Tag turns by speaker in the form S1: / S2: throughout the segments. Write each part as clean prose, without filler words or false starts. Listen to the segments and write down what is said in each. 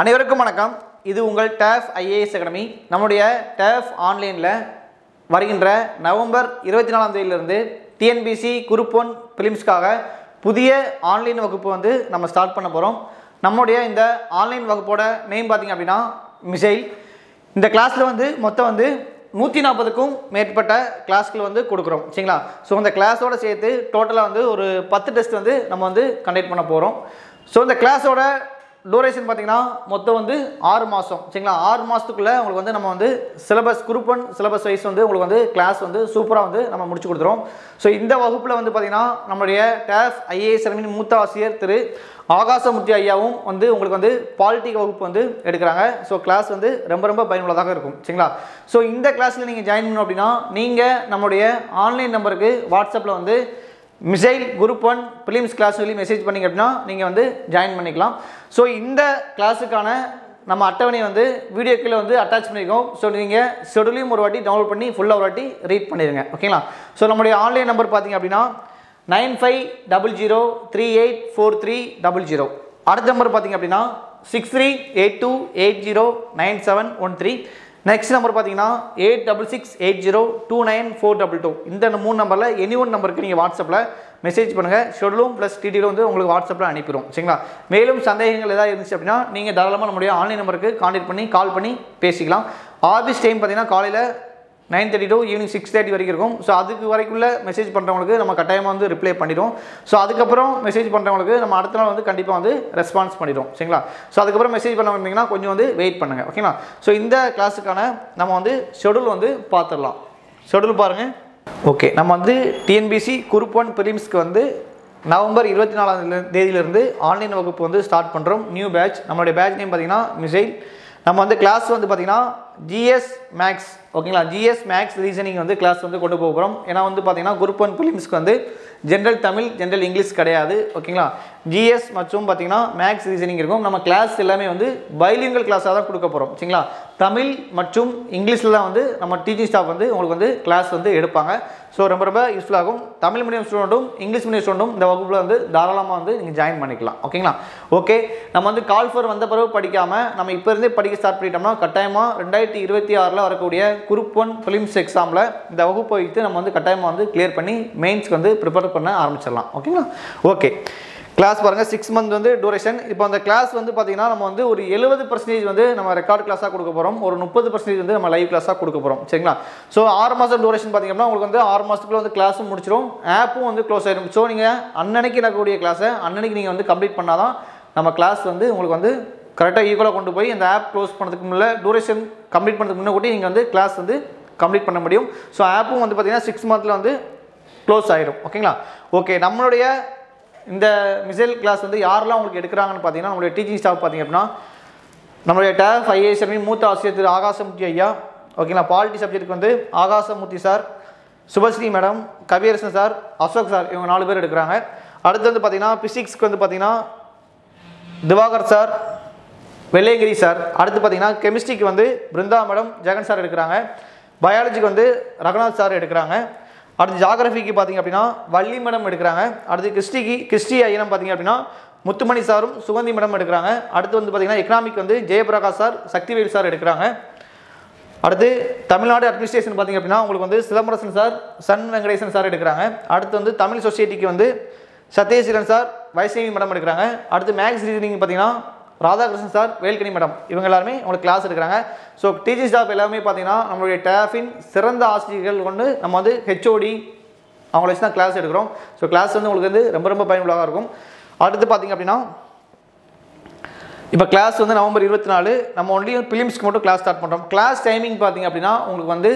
S1: அனைவருக்கும் வணக்கம். இது உங்கள் TAF IAS அகாடமி. நம்முடைய TAF ஆன்லைனில் வருகின்ற நவம்பர் 24ஆம் தேதியிலிருந்து TNPSC குரூப் 1 பிலிம்ஸ்க்காக புதிய ஆன்லைன் வகுப்பு நம்ம ஸ்டார்ட் பண்ண போகிறோம். நம்முடைய இந்த ஆன்லைன் வகுப்போட நேம் பார்த்திங்க அப்படின்னா மிசைல். இந்த கிளாஸில் மொத்தம் 140க்கும் மேற்பட்ட கிளாஸ்கள் கொடுக்குறோம். சரிங்களா? ஸோ இந்த கிளாஸோட சேர்த்து டோட்டலாக ஒரு 10 டெஸ்ட் நம்ம கண்டக்ட் பண்ண போகிறோம். ஸோ இந்த கிளாஸோட டூரேஷன் பார்த்தீங்கன்னா மொத்தம் 6 மாதம். சரிங்களா? 6 மாதத்துக்குள்ளே உங்களுக்கு நம்ம சிலபஸ் குரூப் 1 சிலபஸ் வைஸ் உங்களுக்கு கிளாஸ் சூப்பராக நம்ம முடிச்சு கொடுத்துரும். ஸோ இந்த வகுப்பில் பார்த்தீங்கன்னா நம்மளுடைய TAF IAS அகாடமியின் மூத்த ஆசிரியர் திரு ஆகாசமூர்த்தி ஐயாவும் உங்களுக்கு பாலிட்டிக் வகுப்பு எடுக்கிறாங்க. ஸோ கிளாஸ் ரொம்ப பயனுள்ளதாக இருக்கும். சரிங்களா? ஸோ இந்த கிளாஸில் நீங்கள் ஜாயின் பண்ணணும் அப்படின்னா நீங்கள் நம்மளுடைய ஆன்லைன் நம்பருக்கு வாட்ஸ்அப்பில் மிசைல் குரூப் 1 பிலிம்ஸ் கிளாஸ் சொல்லி மெசேஜ் பண்ணிங்க அப்படின்னா நீங்கள் ஜாயின் பண்ணிக்கலாம். ஸோ இந்த கிளாஸுக்கான நம்ம அட்டவணை வீடியோ கீழே அட்டாச் பண்ணியிருக்கோம். ஸோ நீங்கள் ஷெடியூலையும் ஒரு வாட்டி டவுன்லோட் பண்ணி ஃபுல்லாக ஒரு வாட்டி ரீட் பண்ணிடுங்க. ஓகேங்களா? ஸோ நம்மளுடைய ஆன்லைன் நம்பர் பார்த்தீங்க அப்படின்னா 9500384300. அடுத்த நம்பர் பார்த்தீங்க அப்படின்னா 6382809713. நெக்ஸ்ட் நம்பர் பார்த்தீங்கன்னா 8668029422. இந்த 3 நம்பரில் எனி ஒன் நம்பருக்கு நீங்கள் வாட்ஸ்அப்பில் மெசேஜ் பண்ணுங்கள். ஷெடியூலும் ப்ளஸ் டீட்டெயிலும் உங்களுக்கு வாட்ஸ்அப்பில் அனுப்பிடும். சரிங்களா? மேலும் சந்தேகங்கள் ஏதாவது இருந்துச்சு அப்படின்னா நீங்கள் தாராளமாக நம்முடைய ஆன்லைன் நம்பருக்கு கான்டாக்ட் பண்ணி கால் பண்ணி பேசிக்கலாம். ஆஃபீஸ் டைம் பார்த்தீங்கன்னா காலையில் 9:30 to ஈவினிங் 6:30 வரைக்கும் இருக்கும். ஸோ அதுக்கு வரைக்குள்ள மெசேஜ் பண்ணுறவங்களுக்கு நம்ம கட்டாயமாக ரிப்ளை பண்ணிடும். ஸோ அதுக்கப்புறம் மெசேஜ் பண்ணுறவங்களுக்கு நம்ம அடுத்த நாள் கண்டிப்பாக ரெஸ்பான்ஸ் பண்ணிடும். சரிங்களா? ஸோ அதுக்கப்புறம் மெசேஜ் பண்ண வந்தீங்கன்னா கொஞ்சம் வெயிட் பண்ணுங்கள். ஓகேங்களா? ஸோ இந்த கிளாஸுக்கான நம்ம ஷெடியூல் பார்த்துடலாம். ஷெடியூல் பாருங்கள். ஓகே, நம்ம TNPSC குரூப் 1 பிலிம்ஸ்க்கு நவம்பர் 24ஆம் தேதியிலிருந்து ஆன்லைன் வகுப்பு ஸ்டார்ட் பண்ணுறோம். New batch. நம்மளுடைய பேட்ச் நேம் பார்த்தீங்கன்னா மிசைல். நம்ம கிளாஸ் பார்த்தீங்கன்னா GS மேக்ஸ். ஓகேங்களா? GS மேக்ஸ் ரீசனிங் கிளாஸ் கொண்டு போகிறோம். ஏன்னா பார்த்தீங்கன்னா குரூப் 1 பிலிம்ஸ்க்கு ஜென்ரல் தமிழ் ஜென்ரல் இங்கிலீஷ் கிடையாது. ஓகேங்களா? GS மற்றும் பார்த்தீங்கன்னா மேக்ஸ் ரீசனிங் இருக்கும். நம்ம கிளாஸ் எல்லாமே பைலிங்குவல் கிளாஸாக தான் கொடுக்க போகிறோம். சரிங்களா? தமிழ் மற்றும் இங்கிலீஷில் தான் நம்ம டீச்சிங் ஸ்டாஃப் உங்களுக்கு கிளாஸ் எடுப்பாங்க. ஸோ ரொம்ப யூஸ்ஃபுல்லாகும். தமிழ் மீடியம் ஸ்டூடெண்ட்டும் இங்கிலீஷ் மீடியம் ஸ்டூடெண்ட்டும் இந்த வகுப்பில் தாராளமாக நீங்கள் ஜாயின் பண்ணிக்கலாம். ஓகேங்களா? ஓகே, நம்ம கால் ஃபர் வந்த பிறகு படிக்காமல் நம்ம இப்போ இருந்தே படிக்க ஸ்டார்ட் பண்ணிட்டோம்னா கட்டாயமாக 2026 வரக்கூடிய குரூப் 1 பிலிம்ஸ் எக்ஸாமில் இந்த வகுப்பு வைத்து நம்ம கட்டாயமாக கிளியர் பண்ணி மெயின்ஸ்க்கு ப்ரிப்பேர் பண்ண ஆரம்பிச்சிடலாம். ஓகேங்களா? ஓகே, கிளாஸ் பாருங்கள். 6 மந்த் டூரேஷன். இப்போ அந்த கிளாஸ் பார்த்தீங்கன்னா நம்ம ஒரு 70% நம்ம ரெக்கார்ட் கிளாஸாக கொடுக்க போகிறோம். ஒரு 30% நம்ம லைவ் கிளாஸாக கொடுக்க போகிறோம். சரிங்களா? ஸோ 6 மாதம் டூரேஷன் பார்த்தீங்கன்னா உங்களுக்கு 6 மாதத்துக்குள்ள கிளாஸும் முடிச்சிடும், ஆப்பும் க்ளோஸ் ஆகிடும். ஸோ நீங்கள் அன்னன்னைக்கு நடக்கக்கூடிய கிளாஸை அன்னன்னைக்கு நீங்கள் கம்ப்ளீட் பண்ணால் தான் நம்ம கிளாஸ் உங்களுக்கு கரெக்டாக ஈக்குவலாக கொண்டு போய் இந்த ஆப் க்ளோஸ் பண்ணதுக்கு முன்னே டூரேஷன் கம்ப்ளீட் பண்ணதுக்கு முன்னே கூட்டி நீங்கள் கிளாஸ் கம்ப்ளீட் பண்ண முடியும். ஸோ ஆப்பும் பார்த்தீங்கன்னா 6 மந்தில் க்ளோஸ் ஆகிடும். ஓகேங்களா? ஓகே, நம்மளுடைய இந்த மிசைல் கிளாஸ் யாரெல்லாம் உங்களுக்கு எடுக்கிறாங்கன்னு பார்த்தீங்கன்னா நம்மளுடைய டீச்சிங் ஸ்டாஃப் பார்த்தீங்க அப்படின்னா நம்மளுடைய TAF IAS மூத்த ஆசிரியர் திரு ஆகாசமூர்த்தி ஐயா. ஓகேங்களா? பாலிட்டி சப்ஜெக்ட்டுக்கு Akashamurthy sir, Subashree madam, Kaviyarasan sir, Ashok sir, இவங்க 4 பேர் எடுக்கிறாங்க. அடுத்து பார்த்தீங்கன்னா பிசிக்ஸ்க்கு பார்த்தீங்கன்னா திவாகர் சார், வெள்ளையங்கிரி சார். அடுத்து பார்த்தீங்கன்னா கெமிஸ்ட்ரிக்கு பிருந்தா மேடம், ஜெகன் சார் எடுக்கிறாங்க. பயாலஜிக்கு ரகுநாத் சார் எடுக்கிறாங்க. அடுத்து ஜாகிரபிக்கு பார்த்தீங்க அப்படின்னா வள்ளி மேடம் எடுக்கிறாங்க. அடுத்து கிறிஸ்டி ஐயனம் பார்த்தீங்க அப்படின்னா முத்துமணி சாரும் சுகந்தி மேடம் எடுக்கிறாங்க. அடுத்து பார்த்தீங்கன்னா economic Jayaprakash sir, Sakthivel sir எடுக்கிறாங்க. அடுத்து தமிழ்நாடு அட்மினிஸ்ட்ரேஷன் பார்த்தீங்க அப்படின்னா உங்களுக்கு சிதம்பரசன் சார், சன் வெங்கடேசன் சார் எடுக்கிறாங்க. அடுத்து தமிழ் சொசைட்டிக்கு சத்யசீலன் சார், வைஷ்ணவி மேடம் எடுக்கிறாங்க. அடுத்து மேக்ஸ் ரீசனிங் பார்த்தீங்கன்னா ராதாகிருஷ்ணன் சார், வேல்கனி மேடம், இவங்க எல்லாருமே உங்களுக்கு கிளாஸ் எடுக்கிறாங்க. ஸோ டீச்சிங் ஸ்டாஃப் எல்லாமே பார்த்தீங்கன்னா நம்மளுடைய TAFின் சிறந்த ஆசிரியர்கள் கொண்டு நம்ம HOD அவங்கள வச்சு தான் கிளாஸ் எடுக்கிறோம். ஸோ கிளாஸ் உங்களுக்கு ரொம்ப பயனுள்ளதாக இருக்கும். அடுத்து பார்த்தீங்க அப்படின்னா இப்போ கிளாஸ் நவம்பர் 24 நம்ம ஒன்லி பிலிம்ஸ்க்கு மட்டும் கிளாஸ் ஸ்டார்ட் பண்ணுறோம். கிளாஸ் டைமிங் பார்த்தீங்க அப்படின்னா உங்களுக்கு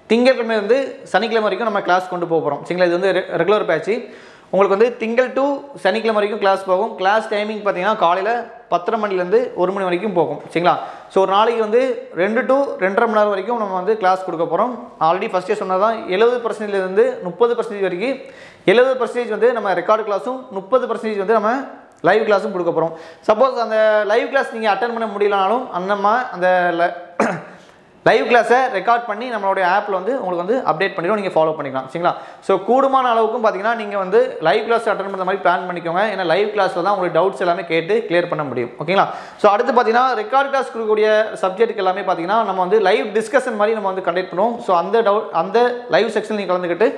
S1: திங்கட்கிழமை சனிக்கிழமை வரைக்கும் நம்ம கிளாஸ் கொண்டு போகிறோம். சரிங்களா? இது ரெகுலர் பேட்ச். உங்களுக்கு திங்கள் டு சனிக்கிழமை வரைக்கும் கிளாஸ் போகும். கிளாஸ் டைமிங் பார்த்தீங்கன்னா காலையில் 10:30 மணிலேருந்து 1 மணி வரைக்கும் போகும். சரிங்களா? ஸோ ஒரு நாளைக்கு 2 to 2.5 மணி நேரம் வரைக்கும் நம்ம கிளாஸ் கொடுக்க போகிறோம். ஆல்ரெடி ஃபஸ்ட்டே சொன்னது தான் 70%லேருந்து 30% வரைக்கும் 70% நம்ம ரெக்கார்டு கிளாஸும் 30% நம்ம லைவ் கிளாஸும் கொடுக்க போகிறோம். சப்போஸ் அந்த லைவ் கிளாஸ் நீங்கள் அட்டன் பண்ண முடியலனாலும் அந்த லைவ் கிளாஸை ரெக்கார்ட் பண்ணி நம்மளுடைய ஆப்பில் வந்து உங்களுக்கு வந்து அப்டேட் பண்ணிடும், நீங்கள் ஃபாலோ பண்ணிக்கலாம். சரிங்களா? ஸோ கூடுமான அளவுக்கும் பார்த்தீங்கன்னா நீங்கள் வந்து லைவ் கிளாஸ் அட்டன் பண்ணுற மாதிரி பிளான் பண்ணிக்கோங்க. ஏன்னா லைவ் கிளாஸில் தான் உங்களுக்கு டவுட்ஸ் எல்லாமே கேட்டு கிளியர் பண்ண முடியும். ஓகேங்களா? ஸோ அடுத்து பார்த்தீங்கன்னா ரெக்கார்ட் கிளாஸ் கொடுக்கக்கூடிய சப்ஜெக்ட்டுக்கு எல்லாமே பார்த்தீங்கன்னா நம்ம வந்து லைவ் டிஸ்கஷன் மாதிரி நம்ம வந்து கண்டக்ட் பண்ணுவோம். ஸோ அந்த லைவ் செக்ஷன் நீங்கள் கலந்துக்கிட்டு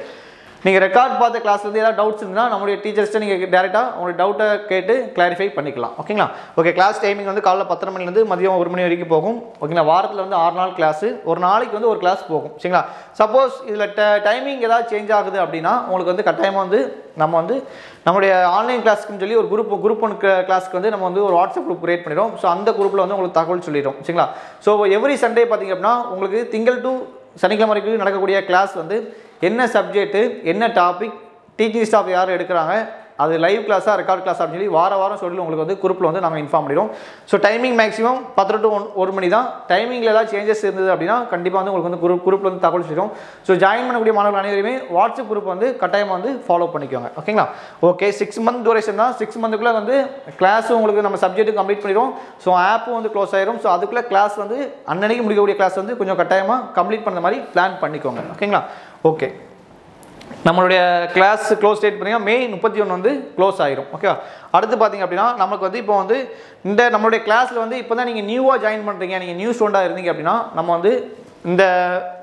S1: நீங்கள் ரெக்கார்ட் பார்த்த கிளாஸ்லேருந்து ஏதாவது டவுட்ஸ் இருந்தால் நம்மளுடைய டீச்சர்ஸ்ட்டை நீங்கள் டேரெக்டாக உங்களுடைய டவுட்டை கேட்டு கிளாரிஃபை பண்ணிக்கலாம். ஓகேங்களா? ஓகே, கிளாஸ் டைமிங் வந்து காலைல 10:30 மணிலேருந்து மதியம் 1 மணி வரைக்கும் போகும். ஓகேங்களா? வாரத்தில் வந்து 6 நாள் கிளாஸு, ஒரு நாளைக்கு வந்து ஒரு கிளாஸ் போகும். சரிங்களா? சப்போஸ் இதில் டைமிங் ஏதாவது சேஞ்ச் ஆகுது அப்படின்னா உங்களுக்கு வந்து கட்டாயமாக வந்து நம்ம வந்து நம்மளுடைய ஆன்லைன் கிளாஸ்க்குன்னு சொல்லி ஒரு குரூப் 1 கிளாஸ்க்கு வந்து நம்ம வந்து ஒரு வாட்ஸ்அப் குரூப் கிரியேட் பண்ணிடுவோம். ஸோ அந்த குரூப்பில் வந்து உங்களுக்கு தகவல் சொல்லிடும். சரிங்களா? ஸோ எவ்ரி சண்டே பார்த்தீங்க அப்படின்னா உங்களுக்கு திங்கள் டு சனிக்கிழமை வரைக்கும் நடக்கக்கூடிய கிளாஸ் வந்து என்ன சப்ஜெக்ட்டு, என்ன டாபிக், டீச்சிங் ஸ்டாஃப் யார் எடுக்கிறாங்க, அது லைவ் கிளாஸாக ரெக்கார்ட் கிளாஸ் அப்படின்னு சொல்லி வாரம் சொல்லி உங்களுக்கு வந்து குரூப்பில் வந்து நாங்கள் இன்ஃபார்ம் பண்ணிடுவோம். ஸோ டைமிங் மேக்ஸிமம் 10 to 1 மணி தான். டைமிங்கில் ஏதாவது சேஞ்சஸ் இருந்தது அப்படின்னா கண்டிப்பாக வந்து உங்களுக்கு வந்து குரூப்பில் வந்து தகவல் சொல்லிடும். ஸோ ஜாயின் பண்ணக்கூடிய மாணவர்கள் அனைவருமே வாட்ஸ்அப் குரூப் வந்து கட்டாயமாக வந்து ஃபாலோ பண்ணிக்கோங்க. ஓகேங்களா? ஓகே, 6 மந்த் டூரேஷன் தான். 6 மந்த்துக்குள்ளே வந்து கிளாஸும் உங்களுக்கு நம்ம சப்ஜெக்ட்டு கம்ப்ளீட் பண்ணிடுவோம். ஸோ ஆப்பும் வந்து க்ளோஸ் ஆயிரும். ஸோ அதுக்குள்ளே கிளாஸ் வந்து அன்னன்னைக்கு முடிக்கக்கூடிய கிளாஸ் வந்து கொஞ்சம் கட்டாயமாக கம்ப்ளீட் பண்ணுற மாதிரி பிளான் பண்ணிக்கோங்க. ஓகேங்களா? ஓகே, நம்மளுடைய கிளாஸ் க்ளோஸ் டேட் பார்த்தீங்கன்னா May 31 வந்து க்ளோஸ் ஆயிரும். ஓகேவா? அடுத்து பார்த்தீங்க அப்படின்னா நமக்கு வந்து இப்போ வந்து இந்த நம்மளுடைய கிளாஸில் வந்து இப்போ தான் நீங்கள் நியூவாக ஜாயின் பண்ணுறீங்க, நீங்கள் நியூ ஸ்டூடெண்டாக இருந்தீங்க அப்படின்னா நம்ம வந்து இந்த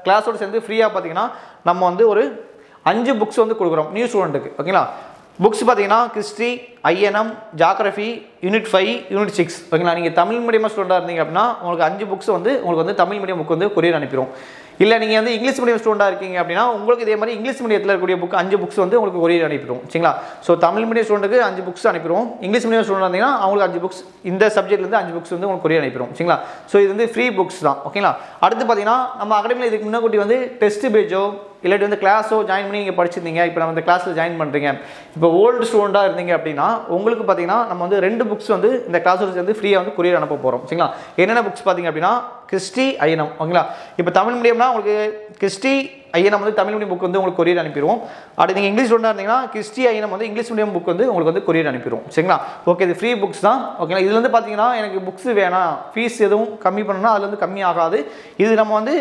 S1: கிளாஸோடு சேர்ந்து ஃப்ரீயாக பார்த்தீங்கன்னா நம்ம வந்து ஒரு 5 புக்ஸ் வந்து கொடுக்குறோம் நியூ ஸ்டூடெண்ட்டுக்கு. ஓகேங்களா? புக்ஸ் பார்த்தீங்கன்னா history, INM, geography, unit 5, unit 6. ஓகேங்களா? நீங்கள் தமிழ் மீடியம் ஸ்டூடெண்டாக இருந்தீங்க அப்படின்னா உங்களுக்கு 5 புக்ஸ் வந்து உங்களுக்கு வந்து தமிழ் மீடியம் புக் வந்து கொரியர் அனுப்பிடும். இல்லை நீங்கள் வந்து இங்கிலீஷ் மீடியம் ஸ்டூடெண்டாக இருக்கீங்க அப்படின்னா உங்களுக்கு இதே மாதிரி இங்கிலீஷ் மீடியத்தில் இருக்கக்கூடிய புக் 5 புக்ஸ் வந்து உங்களுக்கு கொரியர் அனுப்பிடுவோம். சரிங்களா? ஸோ தமிழ் மீடியம் ஸ்டூடெண்ட்டுக்கு 5 புக்ஸ் அனுப்பிடுவோம். இங்கிலீஷ் மீடியம் ஸ்டூடெண்ட் இருந்தீங்கன்னா அவங்களுக்கு 5 புக்ஸ், இந்த சப்ஜெக்ட்லேருந்து 5 புக்ஸ் வந்து உங்களுக்கு கொரியர் அனுப்பிடுவோம். சரிங்களா? ஸோ இது வந்து ஃப்ரீ புக்ஸ் தான். ஓகேங்களா? அடுத்து பார்த்தீங்கன்னா நம்ம அகாடமியில் இதுக்கு முன்னாடி வந்து டெஸ்ட் பேஜோ இல்லாட்டி வந்து கிளாஸோ ஜாயின் பண்ணி நீங்கள் படிச்சிருந்தீங்க, இப்போ நம்ம இந்த கிளாஸில் ஜாயின் பண்ணுறீங்க, இப்போ ஓல்டு ஸ்டூடெண்ட்டாக இருந்தீங்க அப்படின்னா உங்களுக்கு பார்த்தீங்கன்னா நம்ம வந்து 2 புக்ஸ் வந்து இந்த கிளாஸோட சேர்ந்து ஃப்ரீயாக வந்து கொரியர் அனுப்ப போகிறோம். சரிங்களா? என்னென்ன புக்ஸ் பார்த்தீங்க அப்படின்னா ஹிஸ்ட்ரி, ஐஎன்எம். ஓகேங்களா? இப்போ தமிழ் மீடியம்னா உங்களுக்கு ஹிஸ்ட்ரி, ஐஎன்எம் வந்து தமிழ் மீடியம் புக் வந்து உங்களுக்கு கொரியர் அனுப்பிடுவோம். அடுத்து நீங்கள் இங்கிலீஷ் ஸ்டூடெண்டாக இருந்தீங்கன்னா ஹிஸ்ட்ரி, ஐஎன்எம் வந்து இங்கிலீஷ் மீடியம் புக் வந்து உங்களுக்கு வந்து கொரியர் அனுப்பிடுவோம். சரிங்களா? ஓகே, இது ஃப்ரீ புக்ஸ் தான். ஓகேங்களா? இதில் வந்து பார்த்தீங்கன்னா எனக்கு புக்ஸ் வேணாம், ஃபீஸ் எதுவும் கம்மி பண்ணணும்னா அதில் வந்து கம்மி ஆகாது. இது நம்ம வந்து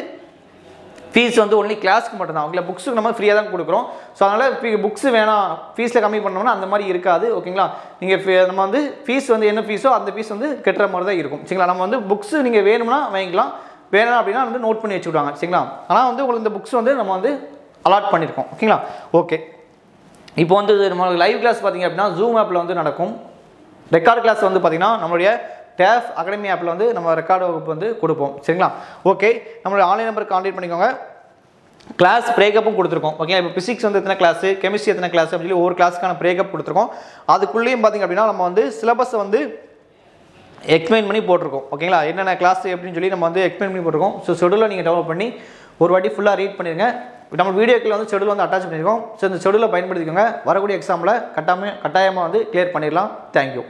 S1: ஃபீஸ் வந்து ஒன்லி கிளாஸ்க்கு மட்டும்தான். அவங்கள புக்ஸுக்கு நம்ம ஃப்ரீயாக தான் கொடுக்குறோம். ஸோ அதனால் புக்ஸ் வேணாம், ஃபீஸில் கம்மி பண்ணோம்னா அந்த மாதிரி இருக்காது. ஓகேங்களா? நீங்கள் நம்ம வந்து ஃபீஸ் வந்து என்ன ஃபீஸோ அந்த ஃபீஸ் வந்து கட்டுற மாதிரி தான் இருக்கும். சரிங்களா? நம்ம வந்து புக்ஸ் நீங்கள் வேணும்னா வாங்கிக்கலாம், வேணாம் அப்படின்னா வந்து நோட் பண்ணி வச்சுக்கிடுவாங்க. சரிங்களா? ஆனால் வந்து உங்களுக்கு இந்த புக்ஸ் வந்து நம்ம வந்து அலாட் பண்ணியிருக்கோம். ஓகேங்களா? ஓகே, இப்போ வந்து நம்ம லைவ் கிளாஸ் பார்த்தீங்க அப்படின்னா ஜூம் ஆப்பில் வந்து நடக்கும். ரெக்கார்ட் கிளாஸ் வந்து பார்த்தீங்கன்னா நம்மளுடைய டேஃப் அகாடமி ஆப்பில் வந்து நம்ம ரெக்கார்டு வகுப்பு வந்து கொடுப்போம். சரிங்களா? ஓகே, நம்மளோட ஆன்லைன் நம்பருக்கு கான்டாக்ட் பண்ணிக்கோங்க. கிளாஸ் பிரேக்கப்பும் கொடுத்துருக்கோம். ஓகே, இப்போ பிசிக்ஸ் வந்து எத்தனை கிளாஸ், கெமிஸ்ட்ரி எத்தனை கிளாஸ் அப்படின்னு சொல்லி ஒவ்வொரு கிளாஸுக்கான பிரேக்கப் கொடுத்துருக்கோம். அதுக்குள்ளேயும் பார்த்தீங்க அப்படின்னா நம்ம வந்து சிலபஸை வந்து எக்ஸ்பிளைன் பண்ணி போட்டிருக்கோம். ஓகேங்களா? என்னென்ன கிளாஸ் எப்படின்னு சொல்லி நம்ம வந்து எக்ஸ்பிளைன் பண்ணி போட்டிருக்கோம். ஸோ ஷெடியூலை நீங்கள் டெவலப் பண்ணி ஒரு வாட்டி ஃபுல்லாக ரீட் பண்ணிடுங்க. நம்ம வீடியோக்கில் வந்து ஷெடியூல் வந்து அட்டாச் பண்ணியிருக்கோம். ஸோ இந்த ஷெடியூலை பயன்படுத்திக்கோங்க. வரக்கூடிய எக்ஸாமில் கட்டாயமாக வந்து கிளியர் பண்ணிடலாம். தேங்க்யூ.